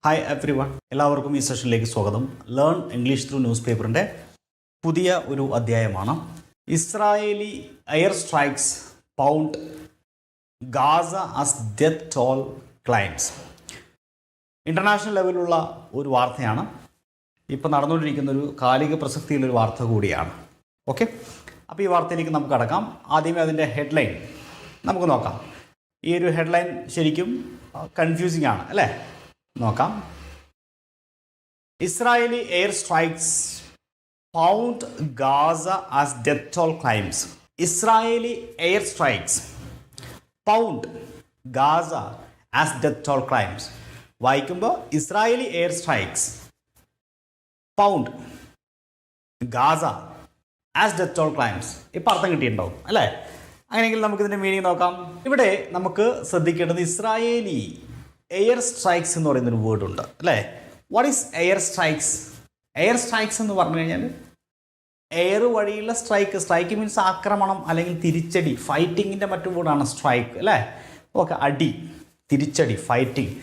Hi every one, എല്ലാവർക്കും ഈ സെഷനിലേക്ക് സ്വാഗതം. ലേൺ ഇംഗ്ലീഷ് ത്രൂ ന്യൂസ് പേപ്പറിൻ്റെ പുതിയ ഒരു അധ്യായമാണ്. Israeli air strikes pound Gaza as death toll climbs. International ലെവലിലുള്ള ഒരു വാർത്തയാണ്. ഇപ്പോൾ നടന്നുകൊണ്ടിരിക്കുന്ന ഒരു കാലിക പ്രസക്തിയുള്ളൊരു വാർത്ത കൂടിയാണ്. ഓക്കെ, അപ്പോൾ ഈ വാർത്തയിലേക്ക് നമുക്ക് കടക്കാം. ആദ്യമേ അതിൻ്റെ ഹെഡ്ലൈൻ നമുക്ക് നോക്കാം. ഈ ഒരു ഹെഡ്ലൈൻ ശരിക്കും കൺഫ്യൂസിംഗ് ആണ് അല്ലേ? നോക്കാം. Israeli air strikes pound Gaza as death toll climbs. Israeli air strikes pound Gaza as death toll climbs. വായിക്കുമ്പോൾ Israeli air strikes pound Gaza as death toll climbs. ഇപ്പം അർത്ഥം കിട്ടിയിട്ടുണ്ടാവും അല്ലേ? അങ്ങനെയെങ്കിൽ നമുക്കിതിൻ്റെ മീനിങ് നോക്കാം. ഇവിടെ നമുക്ക് ശ്രദ്ധിക്കേണ്ടത് ഇസ്രായേലി എയർ സ്ട്രൈക്സ് എന്ന് പറയുന്നൊരു വേർഡ് ഉണ്ട് അല്ലേ? What is air strikes? Air strikes എന്ന് പറഞ്ഞു കഴിഞ്ഞാൽ എയർ വഴിയുള്ള സ്ട്രൈക്ക്. സ്ട്രൈക്ക് മീൻസ് ആക്രമണം അല്ലെങ്കിൽ തിരിച്ചടി. ഫൈറ്റിങ്ങിൻ്റെ മറ്റു വേർഡാണ് സ്ട്രൈക്ക് അല്ലേ? ഓക്കെ, അടി, തിരിച്ചടി, ഫൈറ്റിംഗ്.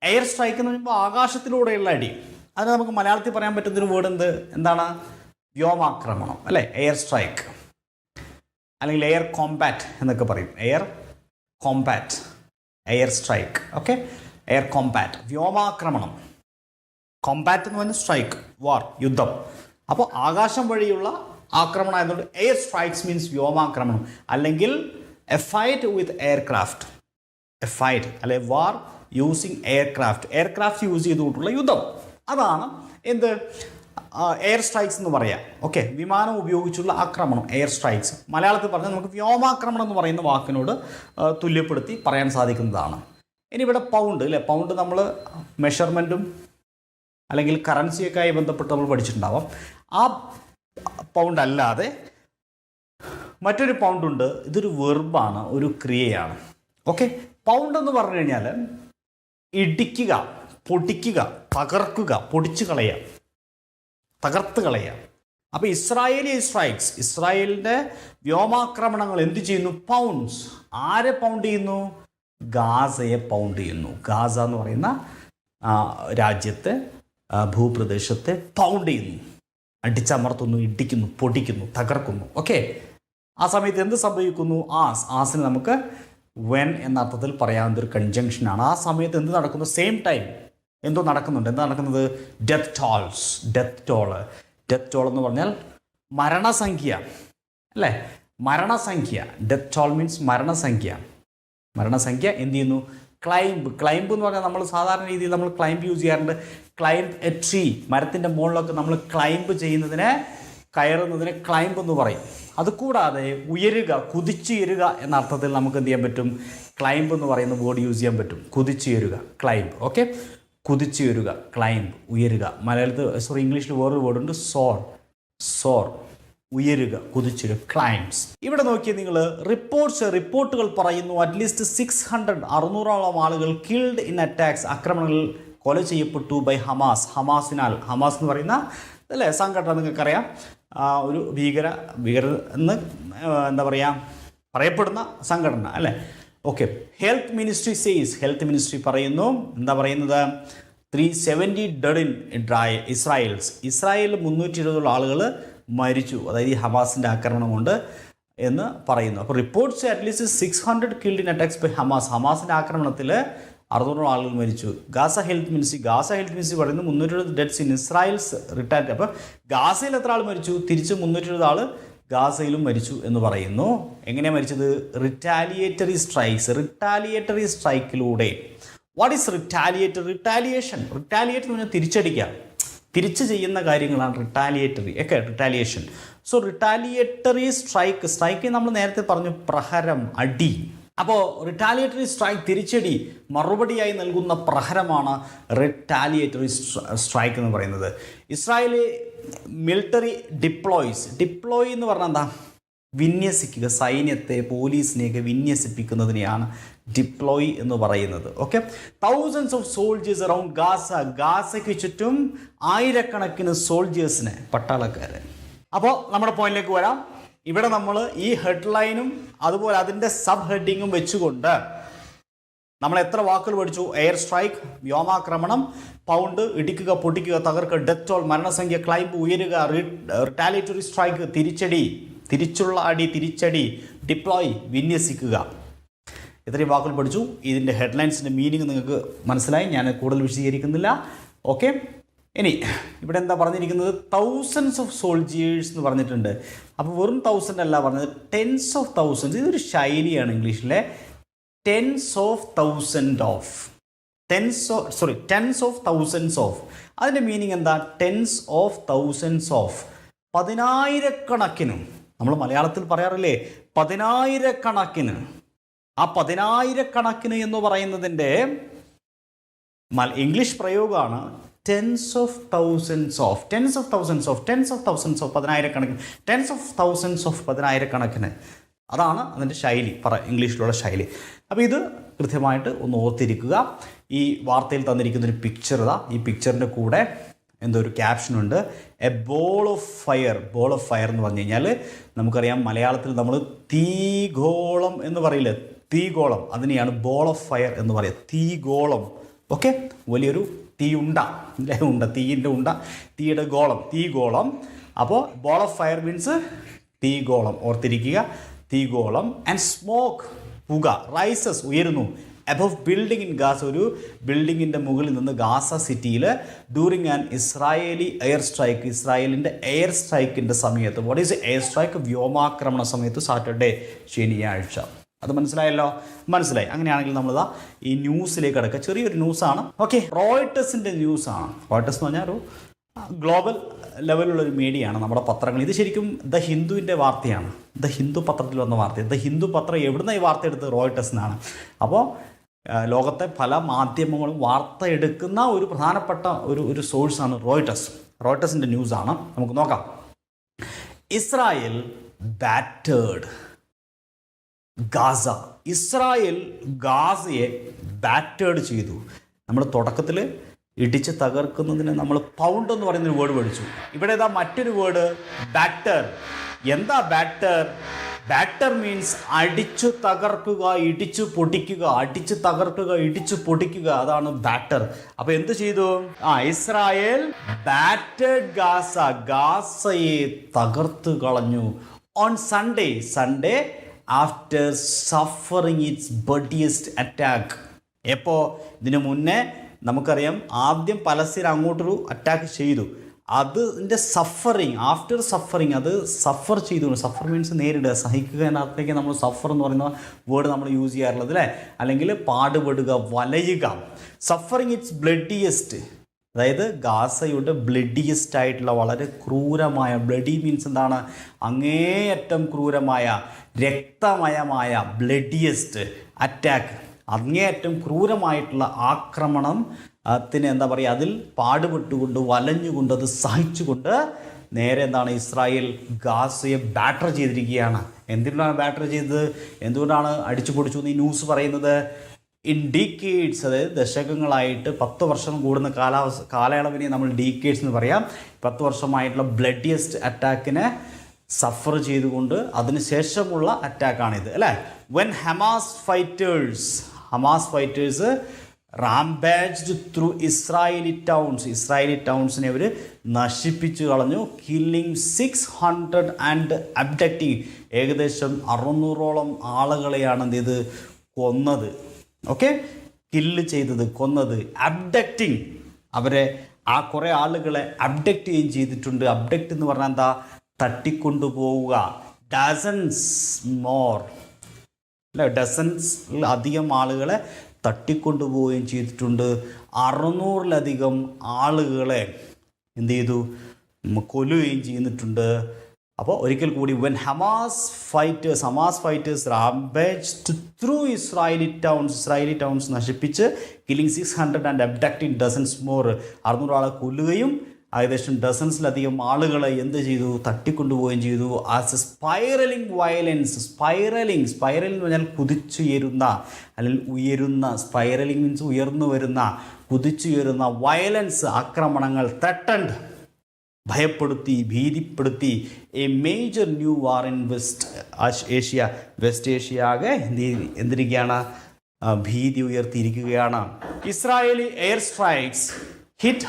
എയർ സ്ട്രൈക്ക് എന്ന് പറയുമ്പോൾ ആകാശത്തിലൂടെയുള്ള അടി. അതിന് നമുക്ക് മലയാളത്തിൽ പറയാൻ പറ്റുന്നൊരു വേർഡ് എന്താണ്? വ്യോമാക്രമണം അല്ലേ? എയർ സ്ട്രൈക്ക് അല്ലെങ്കിൽ എയർ കോമ്പാറ്റ് എന്നൊക്കെ പറയും. Air Kombat, air strike. Okay, air Kombat, വ്യോമാക്രമണം. കോമ്പാറ്റ് എന്ന് പറഞ്ഞാൽ സ്ട്രൈക്ക്, വാർ, യുദ്ധം. അപ്പോൾ ആകാശം വഴിയുള്ള ആക്രമണം ആയതുകൊണ്ട് എയർ സ്ട്രൈക്സ് മീൻസ് വ്യോമാക്രമണം, അല്ലെങ്കിൽ A fight with aircraft. A fight അല്ലെ വാർ യൂസിങ് എയർക്രാഫ്റ്റ്. എയർക്രാഫ്റ്റ് യൂസ് ചെയ്തുകൊണ്ടുള്ള യുദ്ധം. അതാണ് എന്ത് എയർ സ്ട്രൈക്സ് എന്ന് പറയാം. ഓക്കെ, വിമാനം ഉപയോഗിച്ചുള്ള ആക്രമണം, എയർ സ്ട്രൈക്സ്. മലയാളത്തിൽ പറഞ്ഞാൽ നമുക്ക് വ്യോമാക്രമണം എന്ന് പറയുന്ന വാക്കിനോട് തുല്യപ്പെടുത്തി പറയാൻ സാധിക്കുന്നതാണ്. ഇനി ഇവിടെ പൗണ്ട് അല്ലേ? പൗണ്ട് നമ്മൾ മെഷർമെൻറ്റും അല്ലെങ്കിൽ കറൻസിയൊക്കെ ആയി ബന്ധപ്പെട്ട് നമ്മൾ പഠിച്ചിട്ടുണ്ടാവാം. ആ പൗണ്ട് അല്ലാതെ മറ്റൊരു പൗണ്ടുണ്ട്. ഇതൊരു വെർബാണ്, ഒരു ക്രിയയാണ്. ഓക്കെ, പൗണ്ട് എന്ന് പറഞ്ഞു കഴിഞ്ഞാൽ ഇടിക്കുക, പൊടിക്കുക, തകർക്കുക, പൊടിച്ചു കളയുക, തകർത്ത് കളയുക. അപ്പോൾ ഇസ്രായേലി സ്ട്രൈക്സ്, ഇസ്രായേലിൻ്റെ വ്യോമാക്രമണങ്ങൾ എന്ത് ചെയ്യുന്നു? പൗണ്ട്സ്. ആരെ പൗണ്ട് ചെയ്യുന്നു? ഗാസയെ പൗണ്ട് ചെയ്യുന്നു. ഗാസ എന്ന് പറയുന്ന രാജ്യത്തെ ഭൂപ്രദേശത്തെ പൗണ്ട് ചെയ്യുന്നു, അടിച്ചമർത്തുന്നു, ഇടിക്കുന്നു, പൊടിക്കുന്നു, തകർക്കുന്നു. ഓക്കെ, ആ സമയത്ത് എന്ത് സംഭവിക്കുന്നു? ആസിന് നമുക്ക് വെൻ എന്ന അർത്ഥത്തിൽ പറയാവുന്നൊരു കൺജങ്ഷനാണ്. ആ സമയത്ത് എന്ത് നടക്കുന്നു? സെയിം ടൈം എന്തോ നടക്കുന്നുണ്ട്. എന്താ നടക്കുന്നത്? Death tolls. Death toll. Death toll എന്ന് പറഞ്ഞാൽ മരണസംഖ്യ അല്ലേ? മരണസംഖ്യ. ഡെത്ത് ടോൾ മീൻസ് മരണസംഖ്യ. മരണസംഖ്യ എന്ത് ചെയ്യുന്നു? ക്ലൈംബ്. ക്ലൈംബ് എന്ന് പറഞ്ഞാൽ നമ്മൾ സാധാരണ രീതിയിൽ നമ്മൾ ക്ലൈംബ് യൂസ് ചെയ്യാറുണ്ട്. Climb A tree. മരത്തിൻ്റെ മുകളിലൊക്കെ നമ്മൾ ക്ലൈംബ് ചെയ്യുന്നതിനെ, കയറുന്നതിനെ ക്ലൈംബ് എന്ന് പറയും. അതുകൂടാതെ ഉയരുക, കുതിച്ചുയരുക എന്ന അർത്ഥത്തിൽ നമുക്ക് എന്ത് ചെയ്യാൻ പറ്റും? ക്ലൈംബ് എന്ന് പറയുന്ന വേർഡ് യൂസ് ചെയ്യാൻ പറ്റും. കുതിച്ചുയരുക, ക്ലൈംബ്. ഓക്കെ, കുതിച്ചുയരുക, ക്ലൈംബ്, ഉയരുക. മലയാളത്തിൽ ഇംഗ്ലീഷിൽ വേറൊരു വേർഡുണ്ട്, സോർ. സോർ, ഉയരുക, കുതിച്ചുയരുക, ക്ലൈംബ്സ്. ഇവിടെ നോക്കിയാൽ നിങ്ങൾ റിപ്പോർട്ടുകൾ പറയുന്നു അറ്റ്ലീസ്റ്റ് 600 ആളുകൾ കിൽഡ് ഇൻ അറ്റാക്സ്, ആക്രമണങ്ങളിൽ കൊല ചെയ്യപ്പെട്ടു ബൈ ഹമാസ്. ഹമാസിനാൽ. ഹമാസ് എന്ന് പറയുന്ന അല്ലേ സംഘടന നിങ്ങൾക്കറിയാം. ഒരു ഭീകര എന്ന് എന്താ പറയുക പറയപ്പെടുന്ന സംഘടന അല്ലേ? Okay, health ministry says. Health ministry പറയുന്നു, എന്താ പറയുന്നത്? 370 ഡെഡ് ഇൻ ഇസ്രായേൽസ്. ഇസ്രായേലിൽ 320 ആളുകൾ മരിച്ചു, അതായത് ഈ ഹമാസിൻ്റെ ആക്രമണം കൊണ്ട് എന്ന് പറയുന്നു. അപ്പോൾ reports at least 600 killed in attacks by Hamas. ഹമാസിൻ്റെ ആക്രമണത്തിൽ 600 ആളുകൾ മരിച്ചു. ഗാസ ഹെൽത്ത് മിനിസ്ട്രി പറയുന്നു 320 ഡെഡ്സ് ഇൻ ഇസ്രായേൽസ് റിട്ടയർഡ്. അപ്പോൾ ഗാസയിൽ എത്ര ആൾ മരിച്ചു? തിരിച്ച് 320 ആൾ ഗാസയിലും മരിച്ചു എന്ന് പറയുന്നു. എങ്ങനെയാണ് മരിച്ചത്? റിറ്റാലിയേറ്ററി സ്ട്രൈക്കിലൂടെ. What is retaliation? റിറ്റാലിയേറ്റ് എന്ന് പറഞ്ഞാൽ തിരിച്ചടിക്കുക, തിരിച്ച് ചെയ്യുന്ന കാര്യങ്ങളാണ് റിറ്റാലിയേഷൻ. സോ റിറ്റാലിയേറ്ററി സ്ട്രൈക്ക് നമ്മൾ നേരത്തെ പറഞ്ഞു, പ്രഹരം, അടി. അപ്പോൾ റിറ്റാലിയേറ്ററി സ്ട്രൈക്ക്, തിരിച്ചടി, മറുപടിയായി നൽകുന്ന പ്രഹരമാണ് റിറ്റാലിയേറ്ററി സ്ട്രൈക്ക് എന്ന് പറയുന്നത്. ഇസ്രായേലി മിലിറ്ററി ഡിപ്ലോയ് എന്ന് പറഞ്ഞാൽ എന്താ? വിന്യസിക്കുക. സൈന്യത്തെ, പോലീസിനെയൊക്കെ വിന്യസിപ്പിക്കുന്നതിനെയാണ് ഡിപ്ലോയ് എന്ന് പറയുന്നത്. Okay, thousands of soldiers around Gaza. ഗാസയ്ക്ക് ചുറ്റും ആയിരക്കണക്കിന് സോൾജേഴ്സിനെ, പട്ടാളക്കാരെ. അപ്പോൾ നമ്മുടെ പോയിന്റിലേക്ക് വരാം. ഇവിടെ നമ്മൾ ഈ ഹെഡ്ലൈനും അതുപോലെ അതിൻ്റെ സബ് ഹെഡിങ്ങും വെച്ചുകൊണ്ട് നമ്മൾ എത്ര വാക്കുകൾ പഠിച്ചു? എയർ സ്ട്രൈക്ക് വ്യോമാക്രമണം, പൗണ്ട് ഇടിക്കുക, പൊട്ടിക്കുക, തകർക്കുക, ഡെത്ത് ടോൾ മരണസംഖ്യ, ക്ലൈംബ് ഉയരുക, റിറ്റാലിറ്ററി സ്ട്രൈക്ക് തിരിച്ചടി, തിരിച്ചുള്ള അടി, തിരിച്ചടി, ഡിപ്ലോയ് വിന്യസിക്കുക. ഇത്രയും വാക്കുകൾ പഠിച്ചു. ഇതിൻ്റെ ഹെഡ്ലൈൻസിൻ്റെ മീനിങ് നിങ്ങൾക്ക് മനസ്സിലായി, ഞാൻ കൂടുതൽ വിശദീകരിക്കുന്നില്ല. ഓക്കെ, ഇനി ഇവിടെ എന്താ പറഞ്ഞിരിക്കുന്നത്? തൗസൻഡ്സ് ഓഫ് സോൾജിയേഴ്സ് എന്ന് പറഞ്ഞിട്ടുണ്ട്. അപ്പോൾ വെറും 1000 അല്ല പറഞ്ഞത്, ടെൻസ് ഓഫ് തൗസൻഡ്സ്. ഇതൊരു ശൈലിയാണ് ഇംഗ്ലീഷിലെ. Tens of thousands of. അതിൻ്റെ മീനിങ് എന്താ? ടെൻസ് ഓഫ് തൗസൻഡ്സ് ഓഫ്, പതിനായിരക്കണക്കിന്. നമ്മൾ മലയാളത്തിൽ പറയാറില്ലേ പതിനായിരക്കണക്കിന്. ആ പതിനായിരക്കണക്കിന് എന്ന് പറയുന്നതിൻ്റെ ഇംഗ്ലീഷ് പ്രയോഗമാണ് ടെൻസ് ഓഫ് തൗസൻഡ്സ് ഓഫ്, പതിനായിരക്കണക്കിന്, ടെൻസ് ഓഫ് തൗസൻഡ്സ് ഓഫ്, പതിനായിരക്കണക്കിന്. അതാണ് അതിൻ്റെ ശൈലി, ഇംഗ്ലീഷിലുള്ള ശൈലി. അപ്പോൾ ഇത് കൃത്യമായിട്ട് ഒന്ന് ഓർത്തിരിക്കുക. ഈ വാർത്തയിൽ തന്നിരിക്കുന്നൊരു പിക്ചർ ഇതാ. ഈ പിക്ചറിൻ്റെ കൂടെ എന്തോ ഒരു ക്യാപ്ഷനുണ്ട്. എ ബോൾ ഓഫ് ഫയർ എന്ന് പറഞ്ഞു കഴിഞ്ഞാൽ നമുക്കറിയാം, മലയാളത്തിൽ നമ്മൾ തീഗോളം എന്ന് പറയില്ലേ, തീഗോളം, അതിനെയാണ് ബോൾ ഓഫ് ഫയർ എന്ന് പറയുക. തീഗോളം. ഓക്കെ, വലിയൊരു തീയുണ്ട, അല്ലേ? തീയിൻ്റെ ഉണ്ട, തീയുടെ ഗോളം, തീഗോളം. അപ്പോൾ ബോൾ ഓഫ് ഫയർ മീൻസ് തീഗോളം, ഓർത്തിരിക്കുക, തീഗോളം. ആൻഡ് സ്മോക്ക്, പുക, റൈസസ്, ഉയരുന്നു, അബവ് ബിൽഡിംഗ് ഇൻ ഗാസ, ഒരു ബിൽഡിങ്ങിൻ്റെ മുകളിൽ നിന്ന് ഗാസ സിറ്റിയിൽ during an Israeli air strike, ഇസ്രായേലിൻ്റെ എയർ സ്ട്രൈക്കിൻ്റെ സമയത്ത്. What is air strike? വ്യോമാക്രമണ സമയത്ത്, സാറ്റർഡേ, ശനിയാഴ്ച. അത് മനസ്സിലായല്ലോ? മനസ്സിലായി. അങ്ങനെയാണെങ്കിൽ നമ്മളിതാ ഈ ന്യൂസിലേക്ക് കിടക്കുക. ചെറിയൊരു ന്യൂസാണ്. ഓക്കെ, റോയിട്ടേഴ്സിൻ്റെ ന്യൂസാണ്. റോയിട്ടേഴ്സ് എന്ന് പറഞ്ഞാൽ ഒരു ഗ്ലോബൽ ലെവലുള്ളൊരു മീഡിയയാണ്, നമ്മുടെ പത്രങ്ങൾ. ഇത് ശരിക്കും ദ ഹിന്ദുവിൻ്റെ വാർത്തയാണ്. ദ ഹിന്ദു പത്രത്തിൽ വന്ന വാർത്ത. ദ ഹിന്ദു പത്രം എവിടുന്ന ഈ വാർത്ത എടുത്തത്? റോയിട്ടേഴ്സിനാണ്. അപ്പോൾ ലോകത്തെ പല മാധ്യമങ്ങളും വാർത്ത എടുക്കുന്ന ഒരു പ്രധാനപ്പെട്ട ഒരു സോഴ്സാണ് റോയിട്ടേഴ്സിൻ്റെ ന്യൂസാണ്. നമുക്ക് നോക്കാം. Israel battered Gaza. ഇസ്രായേൽ ഗാസയെ ബാറ്റേഡ് ചെയ്തു. നമ്മൾ തുടക്കത്തിൽ ഇടിച്ച് തകർക്കുന്നതിന് നമ്മൾ പൗണ്ട് എന്ന് പറയുന്നൊരു വേർഡ് പഠിച്ചു. ഇവിടെ ഇതാ മറ്റൊരു വേർഡ്, ബാറ്റർ. എന്താ ബാറ്റർ? ബാറ്റർ മീൻസ് അടിച്ചു തകർക്കുക, ഇടിച്ചു പൊടിക്കുക, അടിച്ചു തകർക്കുക, ഇടിച്ചു പൊടിക്കുക. അതാണ് ബാറ്റർ. അപ്പോൾ എന്ത് ചെയ്തു? ഇസ്രായേൽ ബാറ്റേഡ് ഗാസ, ഗാസയെ തകർത്ത് കളഞ്ഞു. On Sunday after suffering its bloodiest attack. എപ്പോൾ? ഇതിനു മുന്നേ നമുക്കറിയാം, ആദ്യം പലസ്തീൻ അങ്ങോട്ടൊരു അറ്റാക്ക് ചെയ്തു. അതിൻ്റെ സഫറിങ്, ആഫ്റ്റർ സഫറിങ്, അത് സഫർ ചെയ്തു. സഫർ മീൻസ് നേരിടുക, സഹിക്കുക എന്നർത്ഥത്തേക്ക് നമ്മൾ സഫർ എന്ന് പറയുന്ന വേർഡ് നമ്മൾ യൂസ് ചെയ്യാറുള്ളത്, അല്ലേ? അല്ലെങ്കിൽ പാടുപെടുക, വലയുക. സഫറിങ് ഇറ്റ്സ് ബ്ലഡിയസ്റ്റ്, അതായത് ഗാസയുടെ ബ്ലഡിയസ്റ്റ് ആയിട്ടുള്ള, വളരെ ക്രൂരമായ, ബ്ലഡി മീൻസ് എന്താണ്? അങ്ങേയറ്റം ക്രൂരമായ, രക്തമയമായ, ബ്ലഡിയസ്റ്റ് അറ്റാക്ക്, അങ്ങേയറ്റം ക്രൂരമായിട്ടുള്ള ആക്രമണം. എന്താ പറയുക, അതിൽ പാടുപെട്ടുകൊണ്ട്, വലഞ്ഞുകൊണ്ട്, അത് സഹിച്ചുകൊണ്ട് നേരെ എന്താണ്, ഇസ്രായേൽ ഗാസയെ ബാറ്റർ ചെയ്തിരിക്കുകയാണ്. എന്തിനാണ് ബാറ്റർ ചെയ്തത്? എന്തുകൊണ്ടാണ് അടിച്ചു പൊടിച്ചു എന്ന് ഈ ന്യൂസ് പറയുന്നത്? ഇൻ ഡീക്കേഡ്സ്, അതായത് ദശകങ്ങളായിട്ട്, 10 വർഷം കൂടുന്ന കാലയളവിനെ നമ്മൾ ഡീക്കേഡ്സ് എന്ന് പറയാം. 10 വർഷമായിട്ടുള്ള ബ്ലഡിയസ്റ്റ് അറ്റാക്കിനെ സഫർ ചെയ്തുകൊണ്ട് അതിനുശേഷമുള്ള അറ്റാക്കാണിത്, അല്ലേ? When Hamas fighters rampaged through Israeli ടൗൺസിനെ അവർ നശിപ്പിച്ചു കളഞ്ഞു. കില്ലിങ് 600 ആൻഡ് അബ്ഡക്റ്റിങ്, ഏകദേശം 600ഓളം ആളുകളെയാണ് എന്ത് ചെയ്ത് കൊന്നത്. ഓക്കെ, കില്ല് ചെയ്തത്, കൊന്നത്. അബ്ഡക്റ്റിങ്, അവരെ ആ കുറേ ആളുകളെ അബ്ഡക്റ്റ് ചെയ്യുകയും ചെയ്തിട്ടുണ്ട്. അബ്ഡക്റ്റ് എന്ന് പറഞ്ഞാൽ എന്താ? തട്ടിക്കൊണ്ടുപോവുക. ഡസൻസ് മോർ, അല്ലേ? ഡസൻസ് അധികം ആളുകളെ തട്ടിക്കൊണ്ടുപോവുകയും ചെയ്തിട്ടുണ്ട്. 600ലധികം ആളുകളെ എന്ത് ചെയ്തു? കൊല്ലുകയും ചെയ്തിട്ടുണ്ട്. അപ്പോൾ ഒരിക്കൽ കൂടി, when Hamas fighters rampaged through Israeli towns നശിപ്പിച്ച്, killing 600 and abducting dozens more, 600 ആളെ കൊല്ലുകയും ഏകദേശം ഡസൻസിലധികം ആളുകളെ എന്ത് ചെയ്തു? തട്ടിക്കൊണ്ടുപോവുകയും ചെയ്തു. As A spiralling violence. Spiralling എന്ന് പറഞ്ഞാൽ കുതിച്ചുയരുന്ന, അല്ലെങ്കിൽ ഉയരുന്ന. സ്പൈറലിംഗ് മീൻസ് ഉയർന്നു വരുന്ന, കുതിച്ചുയരുന്ന. വയലൻസ്, ആക്രമണങ്ങൾ. ത്രട്ടൻഡ്, ഭയപ്പെടുത്തി, ഭീതിപ്പെടുത്തി. A major new war in West Asia ആകെ എന്തിരിക്കുകയാണ്? ഭീതി ഉയർത്തിയിരിക്കുകയാണ്. Israeli air strikes hit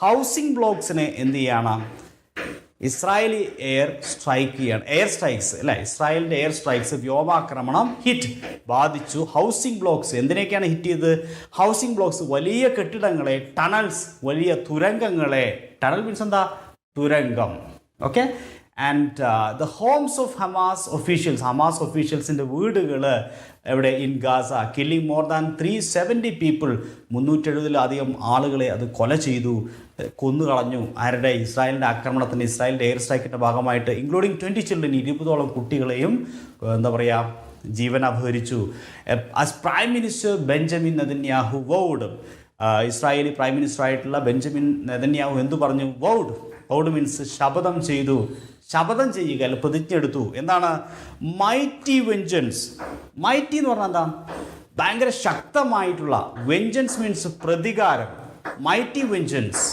housing ബ്ലോക്സിനെ എന്ത് ചെയ്യണം? ഇസ്രായേലി എയർ സ്ട്രൈക്സ് അല്ലേ, ഇസ്രായേലിൻ്റെ എയർ സ്ട്രൈക്സ് വ്യോമാക്രമണം ബാധിച്ചു ഹൗസിംഗ് ബ്ലോക്സ്. എന്തിനൊക്കെയാണ് ഹിറ്റ് ചെയ്തത്? ഹൗസിംഗ് ബ്ലോക്സ്, വലിയ കെട്ടിടങ്ങളെ, ടണൽസ്, വലിയ തുരങ്കങ്ങളെ. ടണൽ മീൻസ് എന്താ? തുരങ്കം. Okay. And the homes of Hamas ഒഫീഷ്യൽസിൻ്റെ വീടുകൾ എവിടെ? In Gaza. Killing more than 370 people. 370-ലധികം ആളുകളെ അത് കൊല ചെയ്തു, കൊന്നുകളഞ്ഞു. ആരുടെ? ഇസ്രായേലിൻ്റെ ആക്രമണത്തിൻ്റെ, ഇസ്രായേലിൻ്റെ എയർ സ്ട്രൈക്കിൻ്റെ ഭാഗമായിട്ട്, ഇൻക്ലൂഡിങ് 20 ചിൽഡ്രൻ, 20ഓളം കുട്ടികളെയും എന്താ പറയുക, ജീവൻ അപഹരിച്ചു. As prime minister Benjamin Netanyahu vowed, Israeli prime minister ആയിട്ടുള്ള ബെഞ്ചമിൻ നെതന്യാഹു എന്തു പറഞ്ഞു? വൗഡ് മീൻസ് ശപഥം ചെയ്യുക, അല്ല പ്രതിജ്ഞ എടുത്തു. എന്താണ്? Mighty vengeance. മൈറ്റി എന്ന് പറഞ്ഞാൽ എന്താ? ഭയങ്കര ശക്തമായിട്ടുള്ള. വെഞ്ചൻസ് മീൻസ് പ്രതികാരം. Mighty vengeance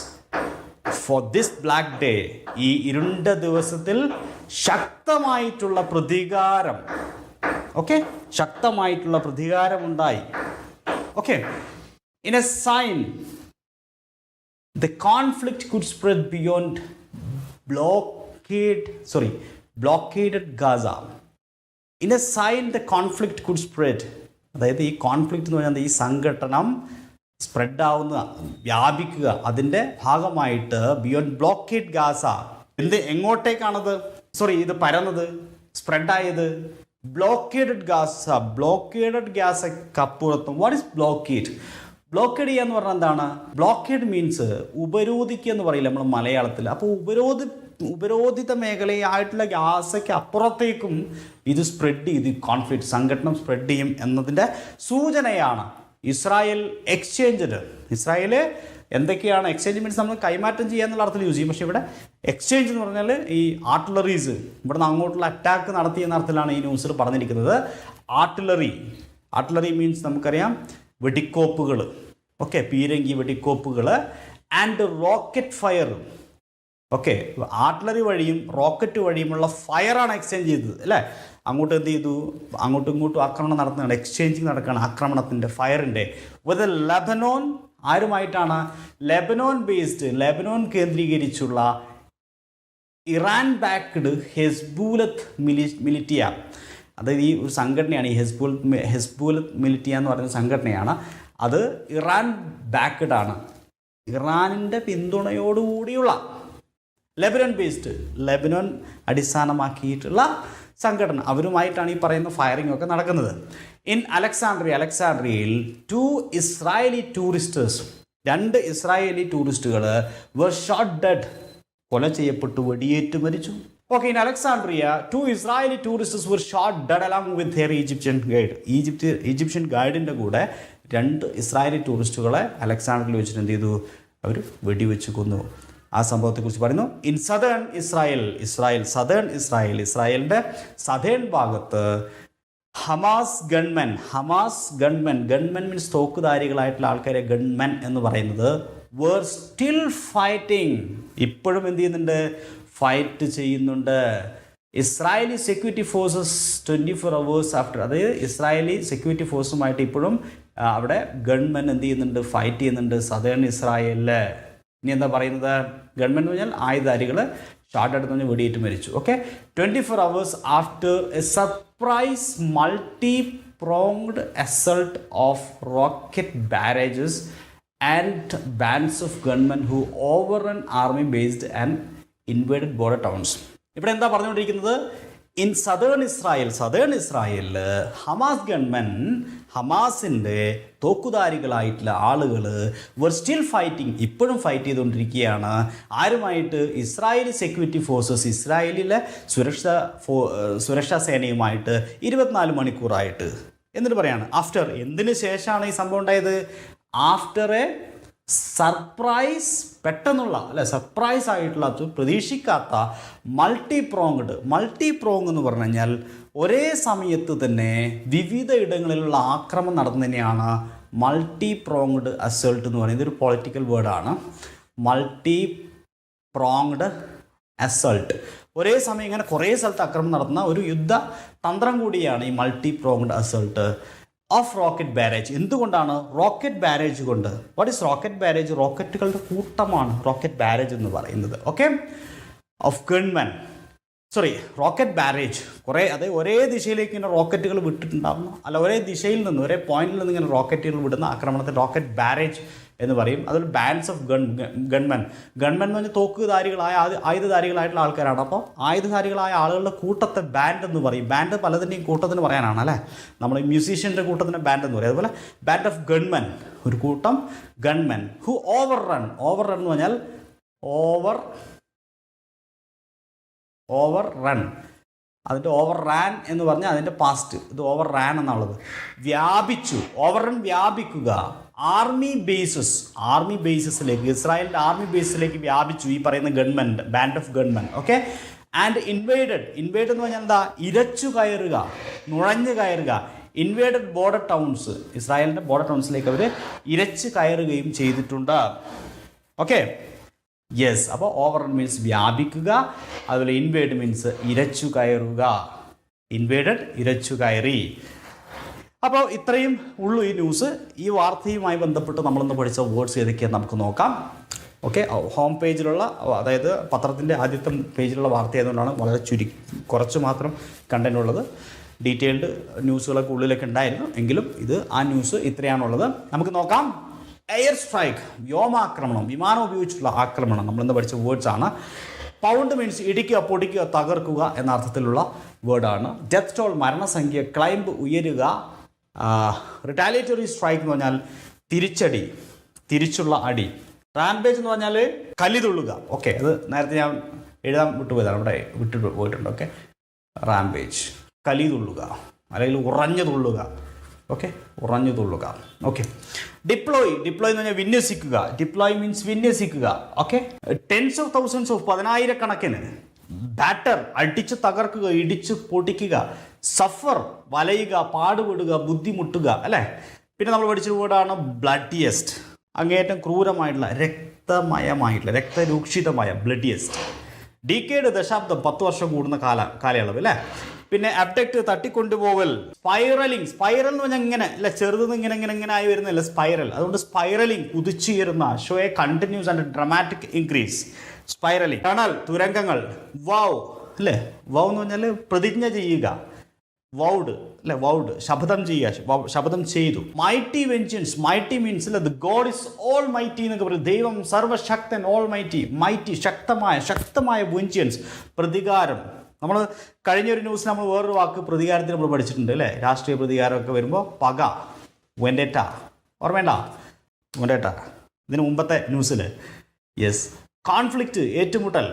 for this black day, ഈ ഇരുണ്ട ദിവസത്തിൽ ശക്തമായിട്ടുള്ള പ്രതികാരം. ഓക്കെ, ശക്തമായിട്ടുള്ള പ്രതികാരമുണ്ടായി. Okay. In a sign the conflict could spread beyond blockaded Gaza. In a sign the conflict could spread. അതായത് ഈ കോൺഫ്ലിക്റ്റ് എന്ന് പറഞ്ഞാൽ ഈ സംഘടനം സ്പ്രെഡ് ആവുന്ന, വ്യാപിക്കുക, അതിൻ്റെ ഭാഗമായിട്ട് ബിയോണ്ട് ബ്ലോക്കേഡ് ഗാസ. എങ്ങോട്ടേക്കാണത്? ഇത് പരന്നത്, സ്പ്രെഡായത് ബ്ലോക്കേഡഡ് ഗാസക്കപ്പുറത്തും. What is blockade? ബ്ലോക്കേഡ് ചെയ്യുക എന്ന് പറഞ്ഞാൽ എന്താണ്? ബ്ലോക്കേഡ് മീൻസ് ഉപരോധിക്കുക എന്ന് പറയില്ല നമ്മൾ മലയാളത്തിൽ. അപ്പോൾ ഉപരോധിത മേഖലയായിട്ടുള്ള ഗാസയ്ക്ക് അപ്പുറത്തേക്കും ഇത് സ്പ്രെഡ് ചെയ്ത്, കോൺഫ്ലിക്റ്റ്, സംഘടന സ്പ്രെഡ് ചെയ്യും എന്നതിൻ്റെ സൂചനയാണ്. ഇസ്രായേൽ എന്തൊക്കെയാണ് എക്സ്ചേഞ്ച് മീൻസ്? നമ്മൾ കൈമാറ്റം ചെയ്യുക എന്നുള്ള അർത്ഥത്തിൽ യൂസ് ചെയ്യും. പക്ഷേ ഇവിടെ എക്സ്ചേഞ്ച് എന്ന് പറഞ്ഞാൽ ഈ ആർട്ടിലറീസ്, ഇവിടുന്ന് അങ്ങോട്ടുള്ള അറ്റാക്ക് നടത്തിയെന്ന അർത്ഥത്തിലാണ് ഈ ന്യൂസിൽ പറഞ്ഞിരിക്കുന്നത്. ആർട്ടിലറി മീൻസ് നമുക്കറിയാം വെടിക്കോപ്പുകൾ. ഓക്കെ, പീരങ്കി വെടിക്കോപ്പുകൾ. And rocket fire. Okay, artillery വഴിയും റോക്കറ്റ് വഴിയുമുള്ള ഫയറാണ് എക്സ്ചേഞ്ച് ചെയ്തത് അല്ലേ. അങ്ങോട്ട് എന്ത് ചെയ്തു? അങ്ങോട്ടും ഇങ്ങോട്ടും ആക്രമണം നടത്തുകയാണ്, എക്സ്ചേഞ്ചിങ് നടക്കുകയാണ്, ആക്രമണത്തിൻ്റെ, ഫയറിൻ്റെ. വിത്ത് ലെബനോൻ. ആരുമായിട്ടാണ്? ലെബനോൻ കേന്ദ്രീകരിച്ചുള്ള ഇറാൻ ബാക്ക്ഡ് ഹെസ്ബുലത്ത് മിലിറ്റിയ. അതായത് ഈ ഒരു സംഘടനയാണ്, ഈ ഹെസ്ബുലത്ത് മിലിറ്റിയ എന്ന് പറയുന്ന സംഘടനയാണ്. അത് ഇറാൻ ബാക്ക്ഡ് ആണ്, ഇറാനിൻ്റെ പിന്തുണയോടുകൂടിയുള്ള ലെബനോൻ അടിസ്ഥാനമാക്കിയിട്ടുള്ള സംഘടന. അവരുമായിട്ടാണ് ഈ പറയുന്ന ഫയറിംഗ് ഒക്കെ നടക്കുന്നത്. ഇൻ അലക്സാണ്ട്രിയയിൽ 2 ഇസ്രായേലി ടൂറിസ്റ്റേഴ്സ്, 2 ഇസ്രായേലി ടൂറിസ്റ്റുകൾ were shot dead, കൊല ചെയ്യപ്പെട്ടു, വെടിയേറ്റ് മരിച്ചു. Okay, in Alexandria, 2 Israeli tourists were shot dead along with their Egyptian guide. Egyptian ഗൈഡിൻ്റെ കൂടെ 2 ഇസ്രായേലി ടൂറിസ്റ്റുകളെ അലക്സാണ്ട്രിയയിൽ വെച്ചിട്ട് എന്ത് ചെയ്തു? അവർ വെടിവെച്ച് കൊന്നു. ആ സംഭവത്തെക്കുറിച്ച് പറയുന്നു. ഇൻ സദേൺ ഇസ്രായേലിൻ്റെ സദേൺ ഭാഗത്ത് ഹമാസ് ഗൺമെൻ മീൻസ് തോക്കുധാരികളായിട്ടുള്ള ആൾക്കാരെ ഗൺമെൻ എന്ന് പറയുന്നത് were still fighting. ഇപ്പോഴും എന്ത് ചെയ്യുന്നുണ്ട്? ഫൈറ്റ് ചെയ്യുന്നുണ്ട്. Israeli security forces 24 hours after, അതായത് ഇസ്രായേലി സെക്യൂരിറ്റി ഫോഴ്സുമായിട്ട് ഇപ്പോഴും അവിടെ ഗൺമെൻ എന്ത് ചെയ്യുന്നുണ്ട്? ഫൈറ്റ് ചെയ്യുന്നുണ്ട് സദേൺ ഇസ്രായേലിൽ. ഇനി എന്താ പറയുന്നത്? ഗൺമെൻ എന്ന് പറഞ്ഞാൽ ആയുധാരികൾ ഷാർട്ട് എടുത്ത് പറഞ്ഞാൽ വെടിയേറ്റ് മരിച്ചു. Okay, 24 hours after a surprise multi pronged assault of rocket barrages and bands of gunmen who overrun army based and invaded border towns. ഇവിടെ എന്താ പറഞ്ഞുകൊണ്ടിരിക്കുന്നത്? ഇൻ സദേൺ ഇസ്രായേലിൽ ഹമാസ് ഗൺമെൻ, ഹമാസിൻ്റെ തോക്കുധാരികളായിട്ടുള്ള ആളുകൾ were still fighting, ഇപ്പോഴും ഫൈറ്റ് ചെയ്തുകൊണ്ടിരിക്കുകയാണ്. ആരുമായിട്ട്? ഇസ്രായേലി സെക്യൂരിറ്റി ഫോഴ്സസ്, ഇസ്രായേലിലെ സുരക്ഷാ സേനയുമായിട്ട് 24 മണിക്കൂറായിട്ട്. എന്നിട്ട് പറയാണ് ആഫ്റ്റർ, എന്തിനു ശേഷമാണ് ഈ സംഭവം ഉണ്ടായത്? ആഫ്റ്റർ എ സർപ്രൈസ്, പെട്ടെന്നുള്ള സർപ്രൈസ് ആയിട്ടുള്ള, പ്രതീക്ഷിക്കാത്ത മൾട്ടി-പ്രോങ് എന്ന് പറഞ്ഞു കഴിഞ്ഞാൽ ഒരേ സമയത്ത് തന്നെ വിവിധ ഇടങ്ങളിലുള്ള ആക്രമണം നടത്തുന്നതിനെയാണ് മൾട്ടി-പ്രോങ്ഡ് അസൾട്ട് എന്ന് പറയുന്നത്. ഇതൊരു പൊളിറ്റിക്കൽ വേർഡാണ്. Multi pronged assault. ഒരേ സമയം ഇങ്ങനെ കുറേ സ്ഥലത്ത് ആക്രമണം നടത്തുന്ന ഒരു യുദ്ധ തന്ത്രം കൂടിയാണ് ഈ multi pronged assault of rocket barrage. എന്തുകൊണ്ടാണ്? റോക്കറ്റ് ബാരേജ് കൊണ്ട്. What is rocket barrage? റോക്കറ്റുകളുടെ കൂട്ടമാണ് റോക്കറ്റ് ബാരേജ് എന്ന് പറയുന്നത്. Okay, of gunmen, sorry, rocket barrage. കുറേ അതായത് ഒരേ ദിശയിലേക്ക് ഇങ്ങനെ റോക്കറ്റുകൾ വിട്ടിട്ടുണ്ടാകുന്നു, അല്ല ഒരേ ദിശയിൽ നിന്ന് ഒരേ പോയിന്റിൽ നിന്ന് ഇങ്ങനെ റോക്കറ്റുകൾ വിടുന്ന ആക്രമണത്തെ റോക്കറ്റ് ബാരേജ് എന്ന് പറയും. അതിൽ ബാൻഡ്സ് ഓഫ് ഗൺമെൻ എന്ന് പറഞ്ഞാൽ തോക്കുധാരികളായ ആയുധധാരികളായിട്ടുള്ള ആൾക്കാരാണ്. അപ്പോൾ ആയുധധാരികളായ ആളുകളുടെ കൂട്ടത്തെ ബാൻഡ് എന്ന് പറയും. ബാൻഡ് പലതിൻ്റെയും കൂട്ടത്തിന് പറയാനാണ് അല്ലേ, നമ്മൾ മ്യൂസീഷ്യൻ്റെ കൂട്ടത്തിന് ബാൻഡ് എന്ന് പറയും. അതുപോലെ ബാൻഡ് ഓഫ് ഗൺമെൻ, ഒരു കൂട്ടം ഗൺമെൻ ഹു ഓവർ റൺ എന്ന് പറഞ്ഞാൽ ഓവർ റൺ, അതിൻ്റെ ഓവർ റാൻ എന്ന് പറഞ്ഞാൽ അതിൻ്റെ പാസ്റ്റ്, ഇത് ഓവർ റാൻ എന്നുള്ളത്. വ്യാപിച്ചു, ഓവർ റൺ വ്യാപിക്കുക. ആർമി ബേസസിലേക്ക്, ഇസ്രായേലിൻ്റെ ആർമി ബേസിലേക്ക് വ്യാപിച്ചു ഈ പറയുന്ന gunmen, band of gunmen. Okay, and invade എന്ന് പറഞ്ഞാൽ എന്താ? ഇരച്ചു കയറുക, നുഴഞ്ഞു കയറുക. ഇൻവേഡഡ് ബോർഡർ ടൗൺസ്, ഇസ്രായേലിൻ്റെ ബോർഡർ ടൗൺസിലേക്ക് അവർ ഇരച്ചു കയറുകയും ചെയ്തിട്ടുണ്ട്. Okay, yes. അപ്പോൾ ഓവർ മീൻസ് വ്യാപിക്കുക, അതുപോലെ ഇൻവേഡ് മീൻസ് ഇരച്ചു കയറുക. ഇൻവേഡഡ്, ഇരച്ചു കയറി. അപ്പോൾ ഇത്രയും ഉള്ളൂ ഈ ന്യൂസ്. ഈ വാർത്തയുമായി ബന്ധപ്പെട്ട് നമ്മളിന്ന് പഠിച്ച വേർഡ്സ് ഏതൊക്കെയാണ് നമുക്ക് നോക്കാം. ഓക്കെ, ഹോം പേജിലുള്ള, അതായത് പത്രത്തിൻ്റെ ആദ്യത്തെ പേജിലുള്ള വാർത്ത ആയതുകൊണ്ടാണ് വളരെ കുറച്ച് മാത്രം കണ്ടന്റ് ഉള്ളത്. ഡീറ്റെയിൽഡ് ന്യൂസുകളൊക്കെ ഉള്ളിലൊക്കെ ഉണ്ടായിരുന്നു, എങ്കിലും ഇത് ആ ന്യൂസ് ഇത്രയാണുള്ളത്. നമുക്ക് നോക്കാം. എയർ സ്ട്രൈക്ക്, വ്യോമാക്രമണം, വിമാനം ഉപയോഗിച്ചുള്ള ആക്രമണം നമ്മളിന്ന് പഠിച്ച വേർഡ്സ് ആണ്. പൗണ്ട് മീൻസ് ഇടിക്കുക, പൊടിക്കുക, തകർക്കുക എന്ന അർത്ഥത്തിലുള്ള വേർഡാണ്. ഡെത്ത് ടോൾ, മരണസംഖ്യ. ക്ലൈംബ്, ഉയരുക. റിറ്റാലിയേറ്ററി സ്ട്രൈക്ക് എന്ന് പറഞ്ഞാൽ തിരിച്ചടി, തിരിച്ചുള്ള അടി. റാംപേജ് എന്ന് പറഞ്ഞാൽ കലിതുള്ളുക. ഓക്കെ, അത് നേരത്തെ ഞാൻ എഴുതാൻ വിട്ടുപോയതാണ്, ഇവിടെ വിട്ടു പോയിട്ടുണ്ട്. ഓക്കെ, റാംപേജ്, കലിതുള്ളുക അല്ലെങ്കിൽ ഉറഞ്ഞു തുള്ളുക. ഓക്കെ, ഉറഞ്ഞു തുള്ളുക. ഓക്കെ, ഡിപ്ലോയ് എന്ന് പറഞ്ഞാൽ വിന്യസിക്കുക. ഡിപ്ലോയ് മീൻസ് വിന്യസിക്കുക. Okay, tens of thousands of, പതിനായിരക്കണക്കിന്. ബാറ്റർ, അടിച്ച് തകർക്കുക, ഇടിച്ച് പൊട്ടിക്കുക. സഫർ, വലയുക, പാടുപെടുക, ബുദ്ധിമുട്ടുക അല്ലേ. പിന്നെ നമ്മൾ പഠിച്ച വേർഡാണ് ബ്ലഡിയസ്റ്റ്, അങ്ങേയറ്റം ക്രൂരമായിട്ടുള്ള, രക്തമയമായിട്ടുള്ള, രക്തരൂക്ഷിതമായ, ബ്ലഡിയസ്റ്റ്. ഡീക്കേഡ്, ദശാബ്ദം, 10 വർഷം കൂടുന്ന കാലയളവ് അല്ലേ. പിന്നെ അബ്ഡക്റ്റ്, തട്ടിക്കൊണ്ടുപോകൽ. സ്പൈറലിംഗ്, സ്പൈറൽ എന്ന് പറഞ്ഞാൽ ഇങ്ങനെ അല്ല, ചെറുതെന്ന് ഇങ്ങനെ ആയി വരുന്നില്ല, സ്പൈറൽ. അതുകൊണ്ട് സ്പൈറലിംഗ്, കുതിച്ചുയരുന്ന, show a continuous and dramatic increase. Spiralling. Tunnel, തുരങ്കങ്ങൾ. വൗ അല്ലേ, വൗ എന്ന് പറഞ്ഞാൽ പ്രതിജ്ഞ ചെയ്യുക. വൗഡ് അല്ലെ, വൗഡ് ശപഥം ചെയ്യുക, ശപഥം ചെയ്തു. മൈറ്റി വെഞ്ചൻസ്, മൈറ്റി മീൻസ് അല്ലെ the God is all mighty എന്നൊക്കെ പറയും. ദൈവം സർവശക്തൻ, ഓൾ മൈറ്റി. മൈറ്റി ശക്തമായ വെഞ്ചൻസ്, പ്രതികാരം. നമ്മൾ കഴിഞ്ഞൊരു ന്യൂസിൽ നമ്മൾ വേറൊരു വാക്ക് പ്രതികാരത്തിന് നമ്മൾ പഠിച്ചിട്ടുണ്ട് അല്ലേ. രാഷ്ട്രീയ പ്രതികാരമൊക്കെ വരുമ്പോൾ പക, വെൻഡേറ്റ, ഓർമ്മേണ്ട വെൻഡേറ്റ, ഇതിന് മുമ്പത്തെ ന്യൂസിൽ. യെസ്. കോൺഫ്ലിക്റ്റ്, ഏറ്റുമുട്ടൽ.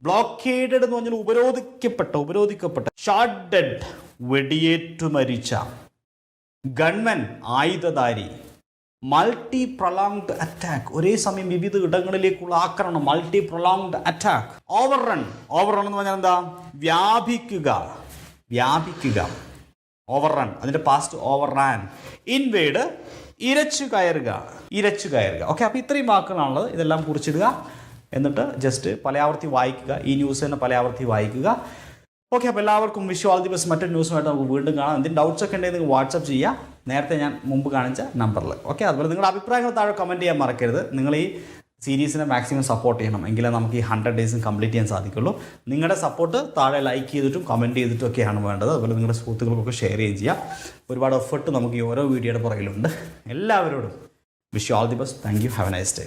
ബ്ലോക്കേഡഡ് എന്ന് പറഞ്ഞാൽ ഉപരോധിക്കപ്പെട്ട. ഷോട്ട് ഡെഡ്, വെടിയേറ്റു മരിച്ച. ഗൺമെൻ, ആയുധധാരി. മൾട്ടി പ്രൊലോങ്ഡ് അറ്റാക്ക്, ഒരേ സമയം വിവിധ ഇടങ്ങളിലേക്കുള്ള ആക്രമണം. Multi prolonged attack. Over run എന്ന് പറഞ്ഞാൽ എന്താ? വ്യാപിക്കുക. ഓവർ റൺ, അതിൻ്റെ പാസ്റ്റ് ഓവർ റാൻ. ഇൻവേഡ്, ഇരച്ചു കയറുക. ഓക്കെ, അപ്പോൾ ഇത്രയും വാക്കുകളാണുള്ളത്. ഇതെല്ലാം കുറിച്ചിടുക, എന്നിട്ട് ജസ്റ്റ് പലയാവർത്തി വായിക്കുക. ഈ ന്യൂസ് തന്നെ പലയാവർത്തി വായിക്കുക. ഓക്കെ, അപ്പോൾ എല്ലാവർക്കും wish you all the best. മറ്റൊരു ന്യൂസുമായിട്ട് നമുക്ക് വീണ്ടും കാണാം. എന്തെങ്കിലും ഡൗട്ട്സ് ഒക്കെ ഉണ്ടെങ്കിൽ നിങ്ങൾ വാട്സപ്പ് ചെയ്യുക, നേരത്തെ ഞാൻ മുമ്പ് കാണിച്ച നമ്പറിൽ. ഓക്കെ, അതുപോലെ നിങ്ങളുടെ അഭിപ്രായങ്ങൾ താഴെ കമൻറ്റ് ചെയ്യാൻ മറക്കരുത്. നിങ്ങൾ ഈ സീരീസിനെ മാക്സിമം സപ്പോർട്ട് ചെയ്യണം, എങ്കിലേ നമുക്ക് ഈ 100 ഡേയ്സും കംപ്ലീറ്റ് ചെയ്യാൻ സാധിക്കുള്ളൂ. നിങ്ങളുടെ സപ്പോർട്ട് താഴെ ലൈക്ക് ചെയ്തിട്ടും കമൻറ്റ് ചെയ്തിട്ടും ഒക്കെയാണ് വേണ്ടത്. അതുപോലെ നിങ്ങളുടെ സുഹൃത്തുക്കൾക്കൊക്കെ ഷെയർ ചെയ്യാം. ഒരുപാട് എഫർട്ട് നമുക്ക് ഈ ഓരോ വീഡിയോയുടെ പുറകിലുണ്ട്. എല്ലാവരോടും wish you all the best. Thank you. Have A nice day.